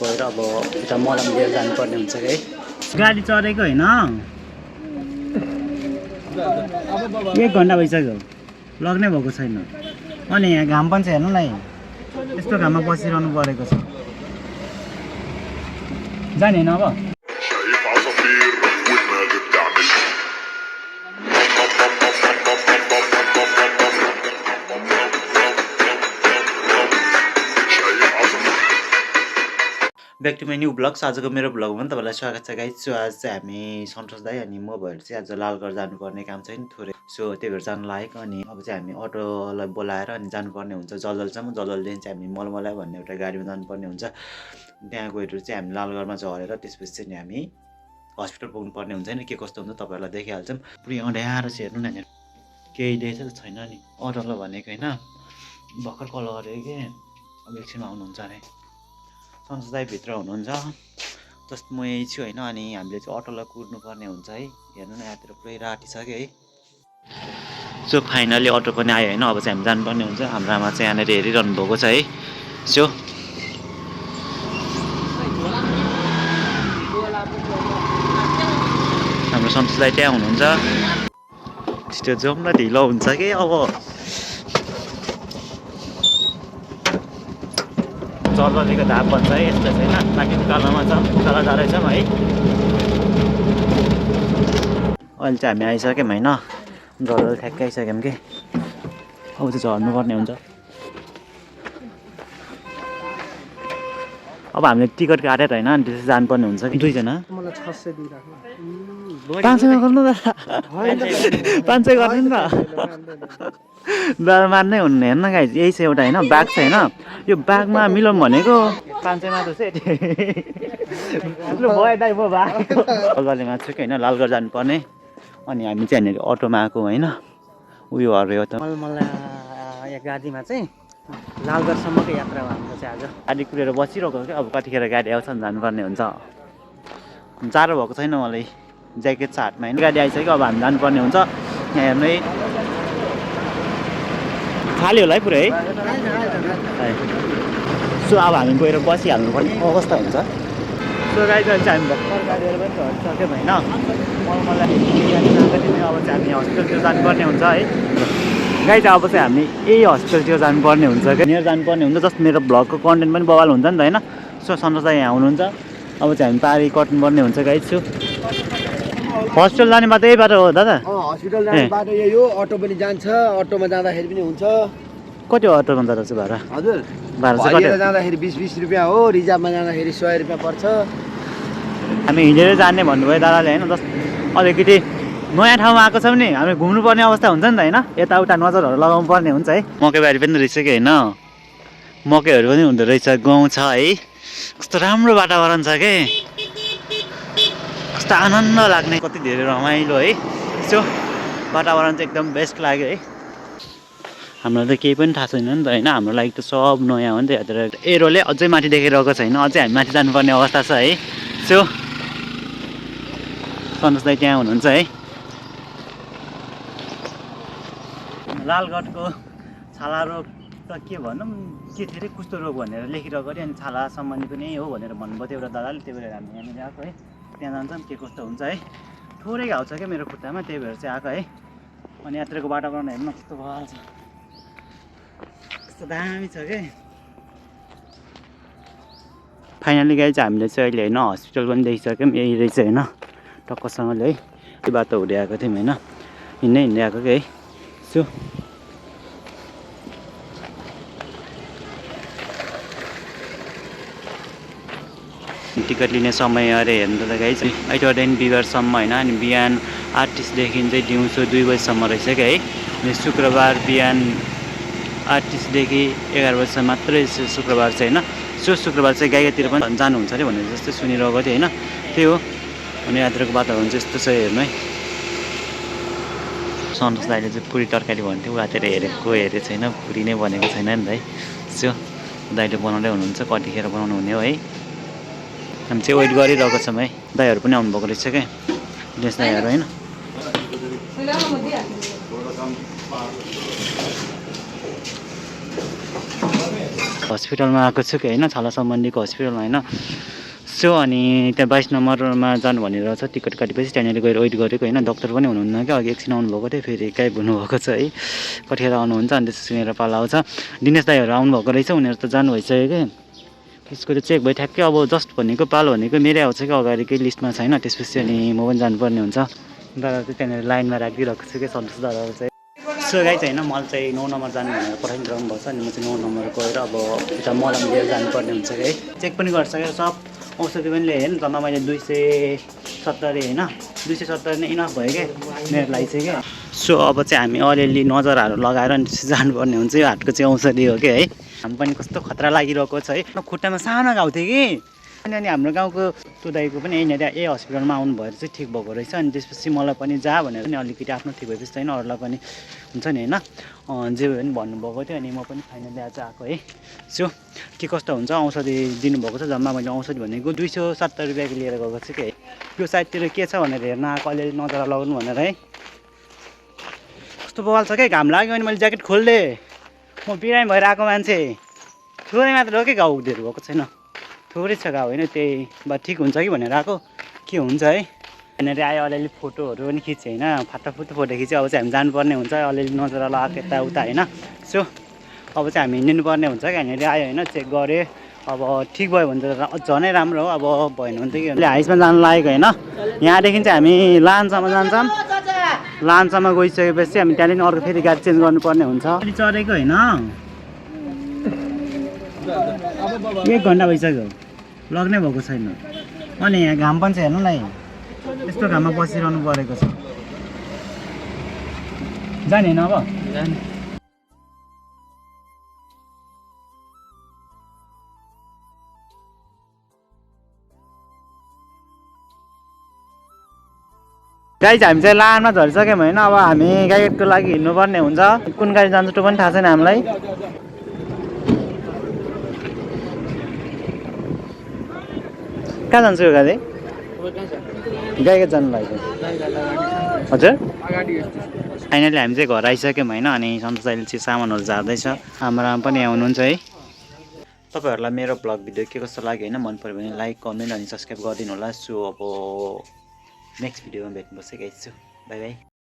गएर अब यता मलम लिएर जानुपर्ने हुन्छ है। गाडी चढेको होइन 1 घन्टा भइसक्यो लग्नै भएको छैन। अनि यहाँ घाम पनि छ हेर्नु न यस्तो घाममा बसिरहनु परेको छ। जाने होइन अब back to my new blogs. आजको मेरो ब्लगमा पनि तपाईँलाई स्वागत छ गाइस। सो आज चाहिँ हामी सन्तोष दाई अनि म भएर चाहिँ आज लालगढ जानुपर्ने काम छ नि थोरै, सो त्यही भएर जानु लागेको। अनि अब चाहिँ हामी अटोलाई बोलाएर अनि जानुपर्ने हुन्छ जलजलसम्म। जलजलदेखि चाहिँ हामी मलमलाई भन्ने एउटा गाडीमा जानुपर्ने हुन्छ। त्यहाँ गएर चाहिँ हामी लालगढमा झरेर त्यसपछि चाहिँ हामी हस्पिटल पुग्नुपर्ने हुन्छ नि। के कस्तो हुन्छ तपाईँहरूलाई देखिहाल्छौँ। पुरै अँध्यारो चाहिँ हेर्नु न केही देखेको छैन नि। अटोलाई भनेको होइन भर्खर कल गरेको कि अब एकछिनमा आउनुहुन्छ अरे। सन्तोष दाई भित्र हुनुहुन्छ जस्ट म यही छु होइन। अनि हामीले चाहिँ अटोलाई कुर्नुपर्ने हुन्छ है। हेर्नु न यहाँतिर पुरै राति छ कि है। सो फाइनली अटो पनि आयो होइन। अब चाहिँ हामी जानुपर्ने हुन्छ। हाम्रो आमा चाहिँ यहाँनिर हेरिरहनु भएको छ है। सो हाम्रो सन्तोष दाई त्यहाँ हुनुहुन्छ। छिटो जाउँ न ढिलो हुन्छ कि अब। जलजलीको धाप भन्छ है यस्तो छैन। माथि उकालोमा छ उकालो जाँदैछौँ है। अहिले चाहिँ हामी आइसक्यौँ होइन। जलजली ठ्याक्कै आइसक्यौँ कि अब चाहिँ झर्नुपर्ने हुन्छ। अब हामीले टिकट काटेर होइन अनि त्यसपछि जानुपर्ने हुन्छ कि। दुईजना 500 गर्नु त 500 गर्नु नि त दादा मान्नै हुन्न। हेर्न गाइस यही छ एउटा होइन बाघ छ होइन। यो बाघमा मिलाउँ भनेको 500 मा त लु भयो दाइ म भएको जलजलीमा छु कि होइन। लालगढ जानुपर्ने। अनि हामी चाहिँ यहाँनिर अटोमा आएको होइन। उयो हऱ्यो त यहाँ गाडीमा चाहिँ लालगढसम्मको यात्रा भएको चाहिँ आज गाडी कुरेर बसिरहेको क्या। अब कतिखेर गाडी आउँछ नि जानुपर्ने हुन्छ। जाडो भएको छैन मलाई ज्याकेट छ हातमा होइन। गाडी आइसक्यो अब हामी जानुपर्ने हुन्छ। यहाँ हेर्नु है खाली होला है पुरै है। सो अब हामी गएर बसिहाल्नु पर्ने अवस्था हुन्छ। सो गाडी चाहिँ हामी भर्खर गाडीहरू पनि झरिसक्यौँ होइन। मलाई अब चाहिँ हामी हस्पिटलतिर जानुपर्ने हुन्छ है। गाई चाहिँ अब चाहिँ हामी यही हस्पिटलतिर जानुपर्ने हुन्छ क्या। यहीँ जानुपर्ने हुन्छ जस्ट मेरो भ्लगको कन्टेन्ट पनि बवाल हुन्छ नि त होइन। सो सन्तोष दाई यहाँ हुनुहुन्छ। अब चाहिँ हामी पारी कट्नुपर्ने हुन्छ गाई। छु हस्पिटल जाने बाटो यही बाटो हो दादा? हस्पिटल जाने बाटो यही हो। अटो पनि जान्छ। अटोमा जाँदाखेरि पनि हुन्छ। कति हो अटोमा जाँदा चाहिँ भाडा? हजुर भाडा चाहिँ कति? जाँदाखेरि 20 रुपियाँ हो। रिजर्भमा जाँदाखेरि 100 रुपियाँ पर्छ। हामी हिँडेर जाने भन्नुभयो दादाले होइन। जस्ट अलिकति नयाँ ठाउँमा आएको छौँ नि हामी घुम्नुपर्ने अवस्था हुन्छ नि त होइन। यताउता नजरहरू लगाउनु पर्ने हुन्छ है। मकैबारी पनि रहेछ कि होइन। मकैहरू पनि हुँदो रहेछ। गाउँ छ है। कस्तो राम्रो वातावरण छ कि कस्तो आनन्द लाग्ने कति धेरै रमाइलो है। सो वातावरण चाहिँ एकदम बेस्ट लाग्यो है। हामीलाई त केही पनि थाहा छैन नि त होइन। हाम्रो लागि त सब नयाँ हो नि त। यतातिर एरोले अझै माथि देखिरहेको छैन। अझै हामी माथि जानुपर्ने अवस्था छ है। सो सन्तोष दाई त्यहाँ हुनुहुन्छ है। लालगढको छाला रोग त के भनौँ के थियो अरे कुष्ठ रोग भनेर लेखिरहेको अरे। अनि छाला सम्बन्धी पनि यही हो भनेर भन्नुभयो एउटा दादाले। त्यही भएर हामी यहाँनिर आएको है। त्यहाँ जान्छौँ के कस्तो हुन्छ है। थोरै घाउ छ क्या मेरो खुट्टामा त्यही भएर चाहिँ आएको है। अनि यत्रको वातावरण हेर्नु कस्तो भइहाल्छ। कस्तो दामी छ क्या। फाइनली गाई चाहिँ हामीले चाहिँ अहिले होइन हस्पिटल पनि देखिसक्यौँ। यही रहेछ होइन टक्कसँगले है। त्यो बाटो हुँदै आएको थियौँ होइन। हिँड्दै आएको कि है। सो टिकट लिने समय अरे हेर्नु त गाई चाहिँ आइतबारदेखि बिहिबारसम्म होइन। अनि बिहान 8:30देखि चाहिँ दिउँसो 2 बजीसम्म रहेछ क्या है। अनि शुक्रबार बिहान 8:30देखि 11 बजीसम्म मात्रै शुक्रबार चाहिँ होइन। सो शुक्रबार चाहिँ गाईतिर पनि जानुहुन्छ अरे भनेर जस्तै सुनिरहेको थियो होइन। त्यही हो। अनि यहाँतिरको वातावरण चाहिँ यस्तो छ हेर्नु है। सन्तोष दाइले चाहिँ पुरी तरकारी भन्थ्यो उहाँतिर हेरेको हेरेको छैन। पुरी नै भनेको छैन नि त है। सो दाइले बनाउँदै हुनुहुन्छ कतिखेर बनाउनु हुने हो है। हामी चाहिँ वेट गरिरहेको छौँ है। दाइहरू पनि आउनुभएको रहेछ क्या दिनेश दाइहरू होइन। हस्पिटलमा आएको छु कि होइन, छाला सम्बन्धीको हस्पिटलमा होइन। सो अनि त्यहाँ 22 नम्बरमा जानु भनेर छ, टिकट काटेपछि त्यहाँनिर गएर वेट गरेको होइन। डक्टर पनि हुनुहुन्न क्या, अघि एकछिन आउनुभएको थियो, फेरि गायब हुनुभएको छ है। कतिखेर आउनुहुन्छ अनि त्यसपछि मेरो पाला आउँछ। दिनेश दाईहरू आउनुभएको रहेछ, उनीहरू त जानु भइसक्यो कि त्यसको त चेक भयो ठ्याक्कै। अब जस्ट भनेको पालो भनेको मेरै आउँछ कि अगाडिकै लिस्टमा छैन, त्यसपछि अनि म पनि जानुपर्ने हुन्छ। दादा चाहिँ त्यहाँनिर लाइनमा राखिदिइरहेको छु कि सन्तोष दादाहरू चाहिँ। सो गाइस होइन, मलाई चाहिँ 9 नम्बर जानु भनेर पठाइदिनु भएको छ अनि म चाहिँ 9 नम्बर गएर अब उता मलम लिएर जानुपर्ने हुन्छ कि है। चेक पनि गरिसकेर सब औषधि पनि ल्याएँ नि, जम्मा मैले 270 होइन, 270 नै इनफ भयो क्या मेरो लागि चाहिँ क्या। सो अब चाहिँ हामी अलिअलि नजरहरू लगाएर अनि जानुपर्ने हुन्छ। यो हाटको चाहिँ औषधि हो कि है। हामी पनि कस्तो खतरा लागिरहेको छ है, खुट्टामा सानो घाउ थियो कि अनि हाम्रो गाउँको त्यो दाइको पनि यहीँनिर हस्पिटलमा आउनु भएर चाहिँ ठिक भएको रहेछ। अनि त्यसपछि मलाई पनि जा भनेर नि अलिकति आफ्नो ठिक भएपछि छैन अरूलाई पनि हुन्छ नि होइन, जे भयो भने भन्नुभएको थियो। अनि म पनि फाइनली आज आएको है। सो के कस्तो हुन्छ, औषधि दिनुभएको छ। जम्मा मैले औषधि भनेको 270 रुपियाँको लिएर गएको छु कि यो साइडतिर के छ भनेर हेर्न आएको, अलिअलि नजर लगाउनु भनेर है। कस्तो बवाल छ क्या, घाम लाग्यो भने मैले ज्याकेट खोलिदिएँ। म बिरामी भएर आएको मान्छे, थोरै मात्र हो कि घाउ उठेर भएको छैन, थोरै छ घाउ होइन, त्यही बा ठिक हुन्छ कि भनेर आएको, के हुन्छ है। यहाँनिर आयो अलिअलि फोटोहरू पनि खिचेँ होइन, फाटाफुटो फोटो खिच्यो। अब चाहिँ हामी जानुपर्ने हुन्छ, अलिअलि नजर लगाएको यताउता होइन। सो अब चाहिँ हामी हिँड्नुपर्ने हुन्छ कि यहाँनिर आयो होइन, चेक गरेँ। अब ठिक भयो भने त झनै राम्रो हो, अब भएन भने त के भन्नु। हाइसमा जानु लागेको होइन, यहाँदेखि चाहिँ हामी लान्छामा जान्छौँ। लान्छामा गइसकेपछि हामी त्यहाँदेखि अर्को फेरि गाडी चेन्ज गर्नुपर्ने हुन्छ। चढेको होइन, 1 घन्टा भइसक्यो, लग्नै भएको छैन। अनि यहाँ घाम पनि छ हेर्नुलाई, यस्तो घाममा बसिरहनु परेको छ। जाने होइन अब गाडी चाहिँ हामी चाहिँ लानमा झरिसक्यौँ होइन। अब हामी गाइडको लागि हिँड्नुपर्ने हुन्छ, कुन गाडी जान्छ त्यो पनि थाहा छैन हामीलाई। कहाँ जान्छ यो गाडी? गाईको जानु लागेको हजुर। फाइनली हामी चाहिँ घर आइसक्यौँ होइन। अनि सन्तोष दाइले चाहिँ सामानहरू झार्दैछ, हाम्रो आमा पनि आउनुहुन्छ है। तपाईँहरूलाई मेरो ब्लग भिडियो के कस्तो लाग्यो होइन, मन पऱ्यो भने लाइक कमेन्ट अनि सब्सक्राइब गरिदिनु होला। सो अब नेक्स्ट भिडियोमा भेट्नुपर्छ गाइस। By by.